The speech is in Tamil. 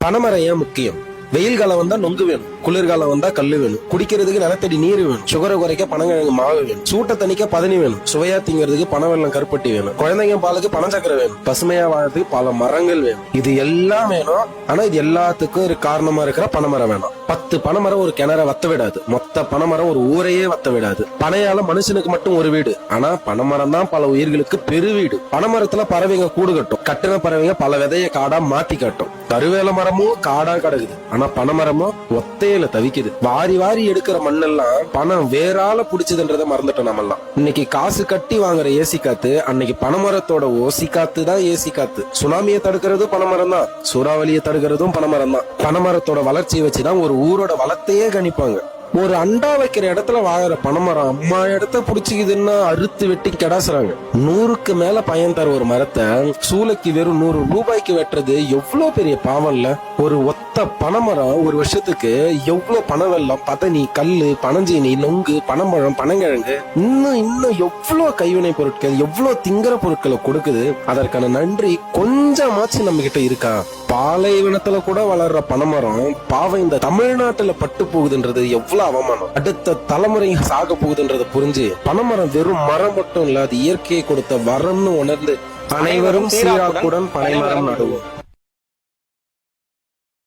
பனைமரம் ஏன் முக்கியம்? வெயில் காலம் வந்தா நொங்கு வேணும், குளிர்காலம் வந்தா கல்லு வேணும், குடிக்கிறதுக்கு நிலத்தடி நீர் வேணும், சுகரை குறைக்க பனங்கிழங்கு மாவு வேணும், சூட்டை தணிக்க பதனி வேணும், சுவையா திங்கிறதுக்கு பனவெல்லம் கருப்பட்டி வேணும், குழந்தைங்க பாலுக்கு பனச்சக்கரை வேணும், பசுமையா வாழறதுக்கு பல மரங்கள் வேணும். இது எல்லாம் வேணும். ஆனா இது எல்லாத்துக்கும் ஒரு காரணமா இருக்கிற பனைமரம் வேணும். 10 பனைமரம் ஒரு கிணற வத்த விடாது. மொத்த பனைமரம் ஒரு ஊரையே வத்த விடாது. பனையால மனுஷனுக்கு மட்டும் ஒரு வீடு, ஆனா பனைமரம் தான் பல உயிர்களுக்கு பெரு வீடு. பனைமரத்துல பறவைங்க கூடு கட்டும். கட்டின பறவைங்க பல விதைய காடா மாத்தி காட்டும். கருவேல மரமும் காடா கிடக்குது, ஆனா பனைமரமும் ஒத்தையில தவிக்குது. வாரி வாரி எடுக்கிற மண்ணெல்லாம் பணம் வேறால புடிச்சதுன்றத மறந்துட்டோம் நம்மெல்லாம். இன்னைக்கு காசு கட்டி வாங்குற ஏசி காத்து அன்னைக்கு பனைமரத்தோட ஓசி காத்து தான் ஏசி காத்து. சுனாமியை தடுக்கிறதும் பனைமரம் தான், சூறாவளியை தடுக்கிறதும் பனைமரம் தான். பனைமரத்தோட வளர்ச்சியை வச்சுதான் ஒரு ஊரோட வளத்தையே கணிப்பாங்க. ஒரு அண்டா வைக்கிற இடத்துல வாழற பனைமரம் அம்மா இடத்த புடிச்சுக்குதுன்னா அறுத்து வெட்டி கெடாசுறாங்க. 100க்கு மேல பயன் தர ஒரு மரத்தை சூளைக்கு வெறும் 100 ரூபாய்க்கு வெட்டுறது எவ்வளவு பெரிய பாவம் இல்ல? ஒரு ஒத்த பனைமரம் ஒரு வருஷத்துக்கு எவ்வளவு பனவெல்லம், பதனி, கல்லு, பனஞ்சீனி, நொங்கு, பனம்பழம், பனங்கிழங்கு, இன்னும் எவ்வளவு கைவினை பொருட்கள், எவ்வளவு திங்கிற பொருட்களை கொடுக்குது. அதற்கான நன்றி கொஞ்சமாச்சு நம்ம கிட்ட இருக்கா? பாலைவனத்துல கூட வளர்ற பனைமரம் பாவம் இந்த தமிழ்நாட்டுல பட்டு போகுதுன்றது எவ்வளவு அவமானம். அடுத்த தலைமுறை சாக போகுதுன்றத புரிஞ்சு பனைமரம் வெறும் மரம் மட்டும் இல்ல, அது இயற்கையை கொடுத்த வரம்னு உணர்ந்து அனைவரும் சீராக்குடன் பனைமரம் நடுவோம்.